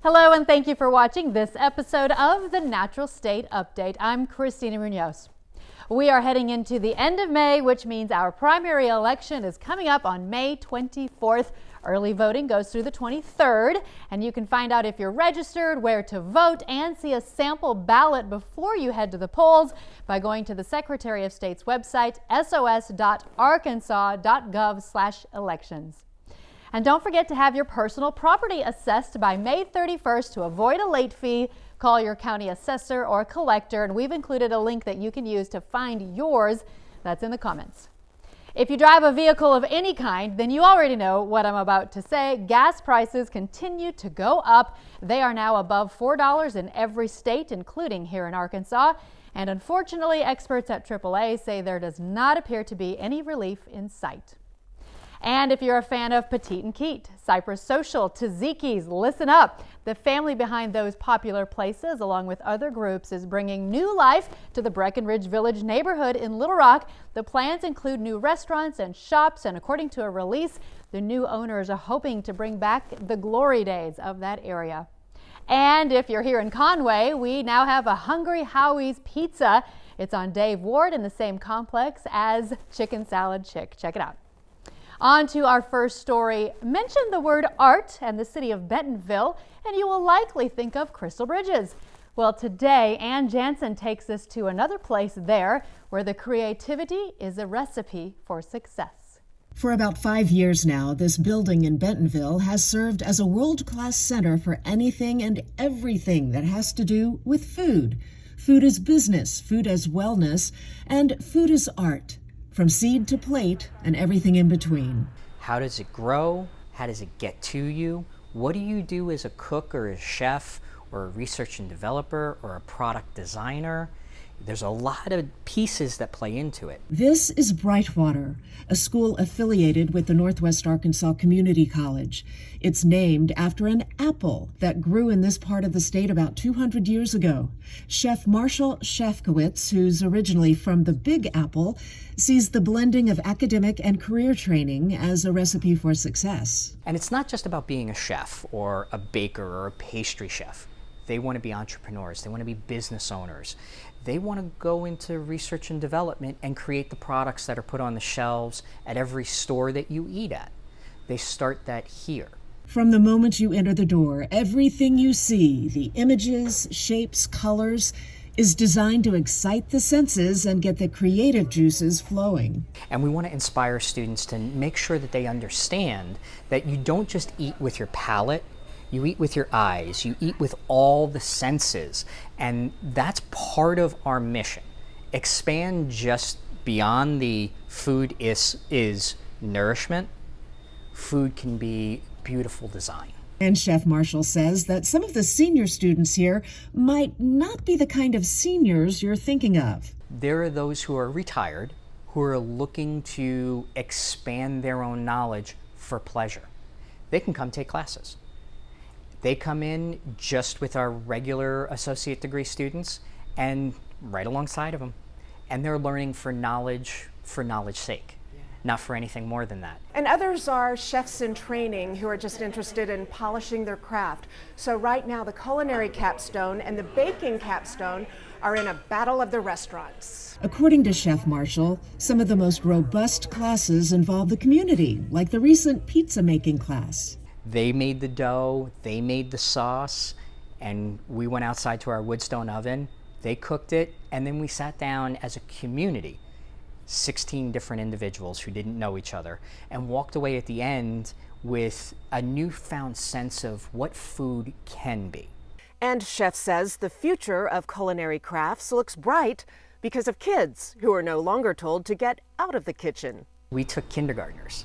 Hello and thank you for watching this episode of the Natural State Update. I'm Christina Munoz. We are heading into the end of May, which means our primary election is coming up on May 24th. Early voting goes through the 23rd, and you can find out if you're registered, where to vote, and see a sample ballot before you head to the polls by going to the Secretary of State's website, sos.arkansas.gov/elections. And don't forget to have your personal property assessed by May 31st to avoid a late fee. Call your county assessor or collector, and we've included a link that you can use to find yours. That's in the comments. If you drive a vehicle of any kind, then you already know what I'm about to say. Gas prices continue to go up. They are now above $4 in every state, including here in Arkansas. And unfortunately, experts at AAA say there does not appear to be any relief in sight. And if you're a fan of Petite and Keat, Cypress Social, Tzatziki's, listen up. The family behind those popular places, along with other groups, is bringing new life to the Breckenridge Village neighborhood in Little Rock. The plans include new restaurants and shops, and according to a release, the new owners are hoping to bring back the glory days of that area. And if you're here in Conway, we now have a Hungry Howie's Pizza. It's on Dave Ward in the same complex as Chicken Salad Chick. Check it out. On to our first story. Mention the word art and the city of Bentonville, and you will likely think of Crystal Bridges. Well, today, Jansen takes us to another place there where the creativity is a recipe for success. For about 5 years now, this building in Bentonville has served as a world-class center for anything and everything that has to do with food. Food is business, food is wellness, and food is art. From seed to plate and everything in between. How does it grow? How does it get to you? What do you do as a cook or a chef or a research and developer or a product designer? There's a lot of pieces that play into it. This is Brightwater, a school affiliated with the Northwest Arkansas Community College. It's named after an apple that grew in this part of the state about 200 years ago. Chef Marshall Shafkowitz, who's originally from the Big Apple, sees the blending of academic and career training as a recipe for success. And it's not just about being a chef or a baker or a pastry chef. They want to be entrepreneurs. They want to be business owners. They want to go into research and development and create the products that are put on the shelves at every store that you eat at. They start that here. From the moment you enter the door, everything you see, the images, shapes, colors, is designed to excite the senses and get the creative juices flowing. And we want to inspire students to make sure that they understand that you don't just eat with your palate. You eat with your eyes, you eat with all the senses, and that's part of our mission. Expand just beyond the food is nourishment. Food can be beautiful design. And Chef Marshall says that some of the senior students here might not be the kind of seniors you're thinking of. There are those who are retired who are looking to expand their own knowledge for pleasure. They can come take classes. They come in just with our regular associate degree students and right alongside of them. And they're learning for knowledge's sake, not for anything more than that. And others are chefs in training who are just interested in polishing their craft. So right now the culinary capstone and the baking capstone are in a battle of the restaurants. According to Chef Marshall, some of the most robust classes involve the community, like the recent pizza making class. They made the dough, they made the sauce, and we went outside to our woodstone oven. They cooked it, and then we sat down as a community, 16 different individuals who didn't know each other, and walked away at the end with a newfound sense of what food can be. And Chef says the future of culinary crafts looks bright because of kids who are no longer told to get out of the kitchen. We took kindergartners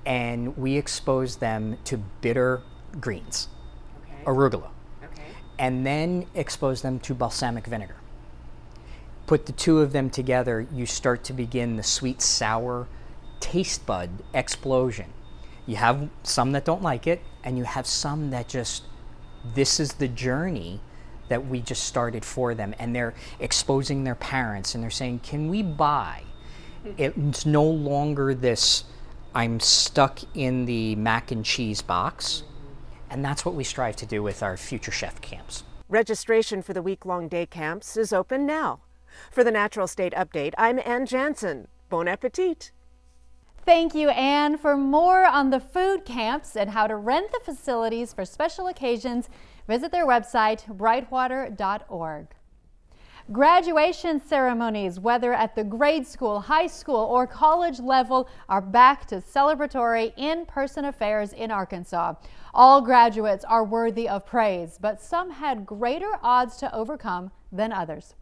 and we exposed them to bitter greens, arugula, and then exposed them to balsamic vinegar. Put the two of them together, you start to begin the sweet, sour taste bud explosion. You have some that don't like it, and you have some that just, this is the journey that we just started for them, and they're exposing their parents, and they're saying, can we buy? It's no longer this, I'm stuck in the mac and cheese box, And that's what we strive to do with our Future Chef camps. Registration for the week-long day camps is open now. For the Natural State Update, I'm Ann Jansen. Bon appetit. Thank you, Anne. For more on the food camps and how to rent the facilities for special occasions, visit their website, brightwater.org. Graduation ceremonies, whether at the grade school, high school, or college level, are back to celebratory in-person affairs in Arkansas. All graduates are worthy of praise, but some had greater odds to overcome than others.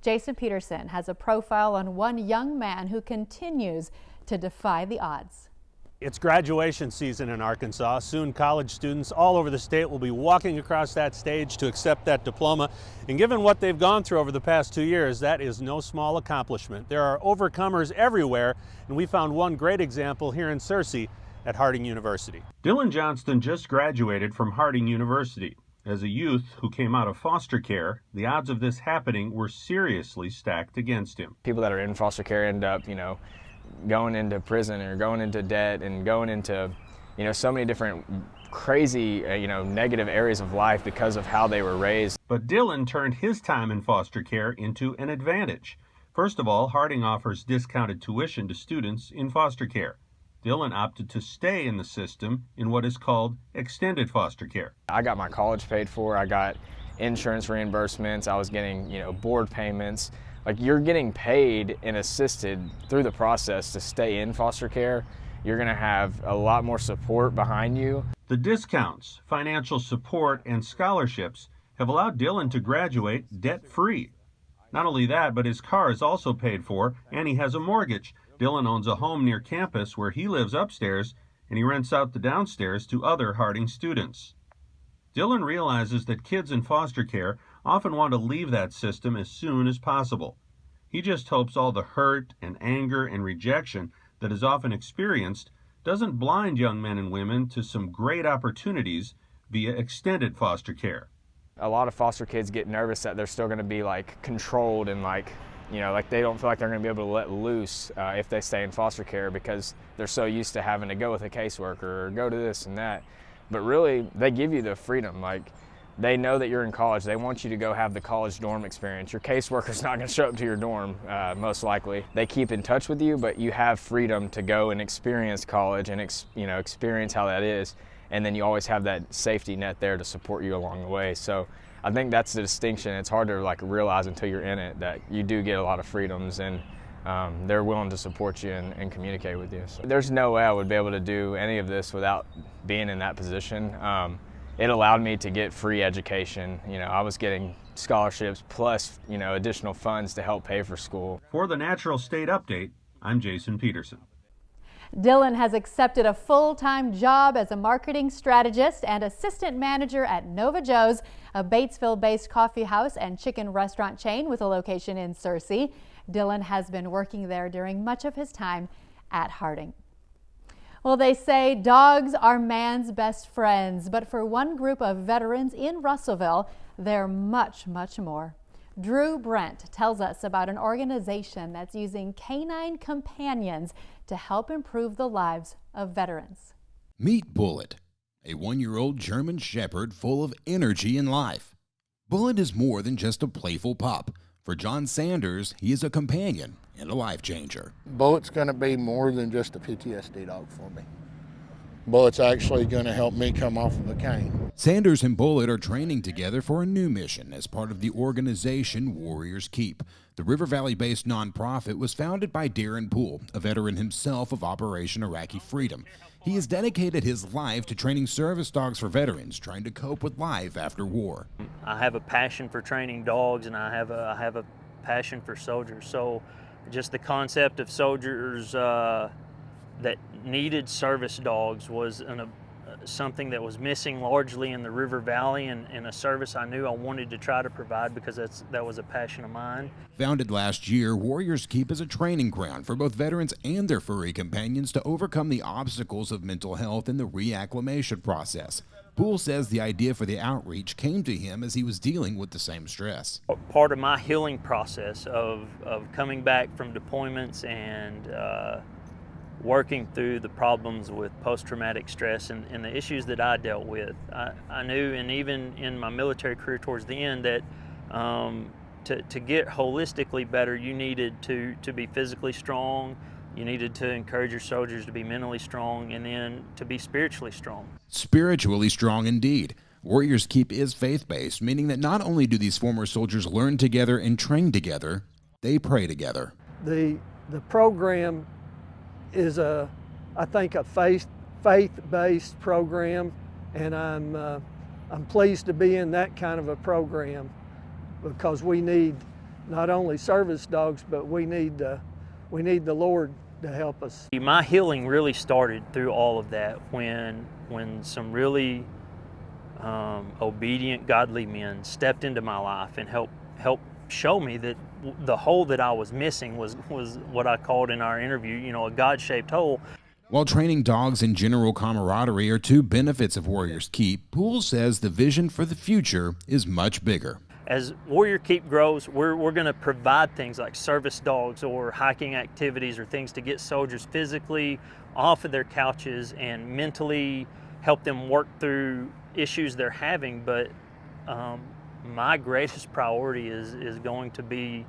Jason Pederson has a profile on one young man who continues to defy the odds. It's graduation season in Arkansas. Soon college students all over the state will be walking across that stage to accept that diploma. And given what they've gone through over the past 2 years, that is no small accomplishment. There are overcomers everywhere, and we found one great example here in Searcy at Harding University. Dylan Johnston just graduated from Harding University. As a youth who came out of foster care, the odds of this happening were seriously stacked against him. People that are in foster care end up, going into prison or going into debt and going into, so many different crazy, negative areas of life because of how they were raised. But Dylan turned his time in foster care into an advantage. First of all, Harding offers discounted tuition to students in foster care. Dylan opted to stay in the system in what is called extended foster care. I got my college paid for, I got insurance reimbursements, I was getting, board payments. Like, you're getting paid and assisted through the process to stay in foster care. You're going to have a lot more support behind you. The discounts, financial support, and scholarships have allowed Dylan to graduate debt-free. Not only that, but his car is also paid for, and he has a mortgage. Dylan owns a home near campus where he lives upstairs, and he rents out the downstairs to other Harding students. Dylan realizes that kids in foster care often want to leave that system as soon as possible. He just hopes all the hurt and anger and rejection that is often experienced doesn't blind young men and women to some great opportunities via extended foster care. A lot of foster kids get nervous that they're still going to be controlled and they don't feel like they're going to be able to let loose if they stay in foster care because they're so used to having to go with a caseworker or go to this and that. But really, they give you the freedom. They know that you're in college. They want you to go have the college dorm experience. Your caseworker's not going to show up to your dorm, most likely. They keep in touch with you, but you have freedom to go and experience college and experience how that is. And then you always have that safety net there to support you along the way. So I think that's the distinction. It's hard to realize until you're in it that you do get a lot of freedoms, and they're willing to support you and communicate with you. So there's no way I would be able to do any of this without being in that position. It allowed me to get free education. I was getting scholarships plus, additional funds to help pay for school. For the Natural State Update, I'm Jason Pederson. Dylan has accepted a full-time job as a marketing strategist and assistant manager at Nova Joe's, a Batesville-based coffee house and chicken restaurant chain with a location in Searcy. Dylan has been working there during much of his time at Harding. Well, they say dogs are man's best friends, but for one group of veterans in Russellville, they're much, much more. Drew Brent tells us about an organization that's using canine companions to help improve the lives of veterans. Meet Bullet, a 1-year-old German Shepherd full of energy and life. Bullet is more than just a playful pup. For John Sanders, he is a companion and a life changer. Bullet's going to be more than just a PTSD dog for me. Bullet's actually going to help me come off of a cane. Sanders and Bullet are training together for a new mission as part of the organization Warriors Keep. The River Valley-based nonprofit was founded by Darren Poole, a veteran himself of Operation Iraqi Freedom. He has dedicated his life to training service dogs for veterans trying to cope with life after war. I have a passion for training dogs, and I have a passion for soldiers. So just the concept of soldiers that needed service dogs was something that was missing largely in the River Valley, and a service I knew I wanted to try to provide because that was a passion of mine. Founded last year, Warriors Keep is a training ground for both veterans and their furry companions to overcome the obstacles of mental health in the reacclimation process. Poole says the idea for the outreach came to him as he was dealing with the same stress. Part of my healing process of coming back from deployments and working through the problems with post-traumatic stress and the issues that I dealt with. I knew, and even in my military career towards the end, that to get holistically better, you needed to be physically strong, you needed to encourage your soldiers to be mentally strong, and then to be spiritually strong. Spiritually strong indeed. Warriors Keep is faith-based, meaning that not only do these former soldiers learn together and train together, they pray together. The program is I think a faith-based program, and I'm pleased to be in that kind of a program, because we need not only service dogs, but we need the Lord to help us. My healing really started through all of that when some really obedient, godly men stepped into my life and helped show me that the hole that I was missing was what I called in our interview, a God-shaped hole. While training dogs and general camaraderie are two benefits of Warriors Keep, Poole says the vision for the future is much bigger. As Warrior Keep grows, we're going to provide things like service dogs or hiking activities or things to get soldiers physically off of their couches and mentally help them work through issues they're having. But my greatest priority is going to be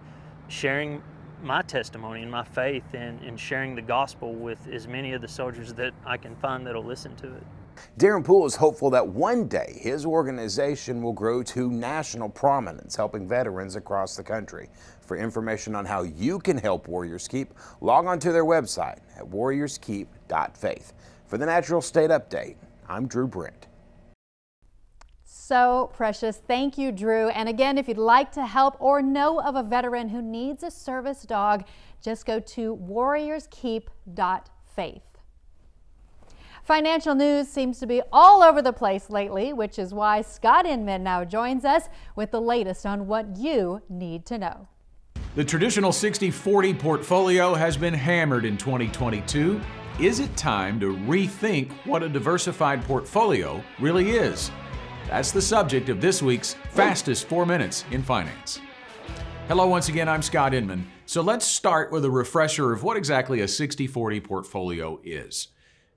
sharing my testimony and my faith and sharing the gospel with as many of the soldiers that I can find that'll listen to it. Darren Poole is hopeful that one day his organization will grow to national prominence, helping veterans across the country. For information on how you can help Warriors Keep, log on to their website at warriorskeep.faith. For the Natural State Update, I'm Drew Brent. So precious. Thank you, Drew. And again, if you'd like to help or know of a veteran who needs a service dog, just go to warriorskeep.faith. Financial news seems to be all over the place lately, which is why Scott Inman now joins us with the latest on what you need to know. The traditional 60-40 portfolio has been hammered in 2022. Is it time to rethink what a diversified portfolio really is? That's the subject of this week's Fastest 4 Minutes in Finance. Hello once again, I'm Scott Inman. So let's start with a refresher of what exactly a 60-40 portfolio is.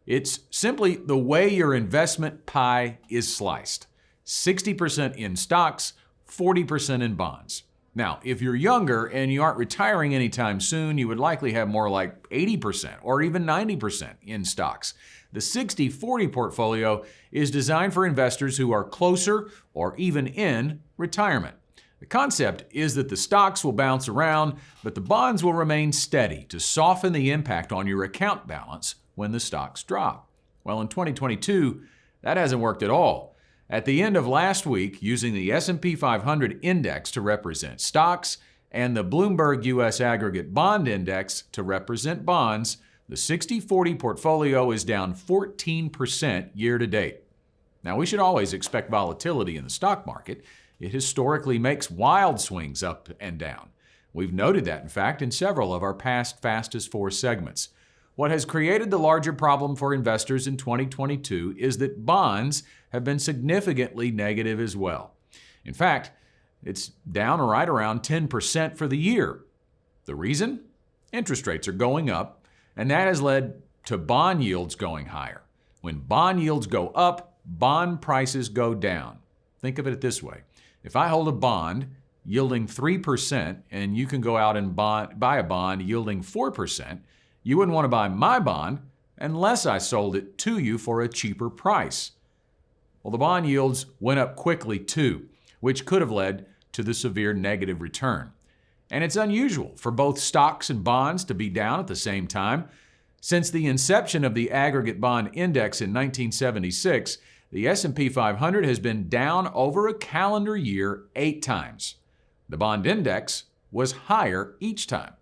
It's simply the way your investment pie is sliced. 60% in stocks, 40% in bonds. Now, if you're younger and you aren't retiring anytime soon, you would likely have more like 80% or even 90% in stocks. The 60-40 portfolio is designed for investors who are closer or even in retirement. The concept is that the stocks will bounce around, but the bonds will remain steady to soften the impact on your account balance when the stocks drop. Well, in 2022, that hasn't worked at all. At the end of last week, using the S&P 500 index to represent stocks and the Bloomberg U.S. Aggregate Bond Index to represent bonds, the 60-40 portfolio is down 14% year to date. Now, we should always expect volatility in the stock market. It historically makes wild swings up and down. We've noted that, in fact, in several of our past Fastest 4 segments. What has created the larger problem for investors in 2022 is that bonds have been significantly negative as well. In fact, it's down right around 10% for the year. The reason? Interest rates are going up, and that has led to bond yields going higher. When bond yields go up, bond prices go down. Think of it this way. If I hold a bond yielding 3% and you can go out and buy a bond yielding 4%, you wouldn't want to buy my bond unless I sold it to you for a cheaper price. Well, the bond yields went up quickly too, which could have led to the severe negative return. And it's unusual for both stocks and bonds to be down at the same time. Since the inception of the Aggregate Bond Index in 1976, the S&P 500 has been down over a calendar year 8 times. The bond index was higher each time.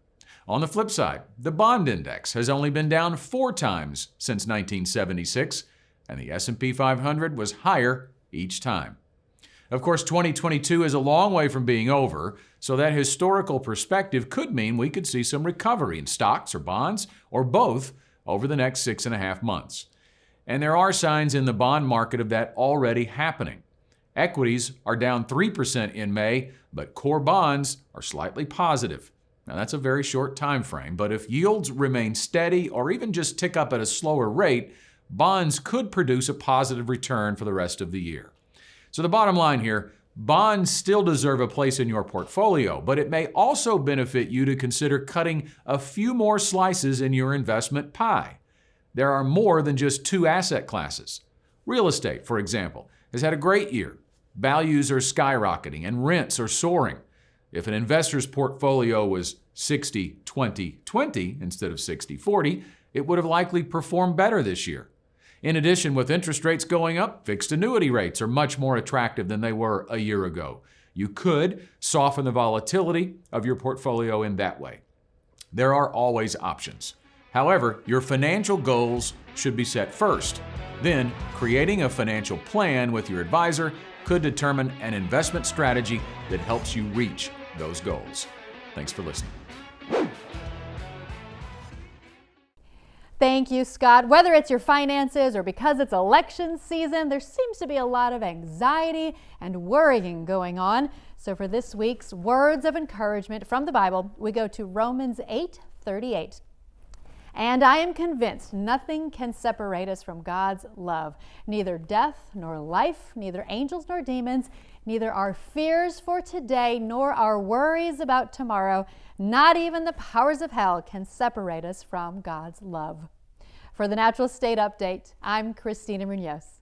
On the flip side, the bond index has only been down 4 times since 1976, and the S&P 500 was higher each time. Of course, 2022 is a long way from being over, so that historical perspective could mean we could see some recovery in stocks or bonds, or both, over the next 6.5 months. And there are signs in the bond market of that already happening. Equities are down 3% in May, but core bonds are slightly positive. Now that's a very short time frame, but if yields remain steady or even just tick up at a slower rate, bonds could produce a positive return for the rest of the year. So the bottom line here, bonds still deserve a place in your portfolio, but it may also benefit you to consider cutting a few more slices in your investment pie. There are more than just two asset classes. Real estate, for example, has had a great year. Values are skyrocketing and rents are soaring. If an investor's portfolio was 60-20-20 instead of 60-40, it would have likely performed better this year. In addition, with interest rates going up, fixed annuity rates are much more attractive than they were a year ago. You could soften the volatility of your portfolio in that way. There are always options. However, your financial goals should be set first. Then, creating a financial plan with your advisor could determine an investment strategy that helps you reach those goals. Thanks for listening. Thank you, Scott. Whether it's your finances or because it's election season, there seems to be a lot of anxiety and worrying going on. So for this week's words of encouragement from the Bible, we go to Romans 8:38. And I am convinced nothing can separate us from God's love, neither death nor life, neither angels nor demons, neither our fears for today nor our worries about tomorrow, not even the powers of hell can separate us from God's love. For the Natural State Update, I'm Christina Munoz.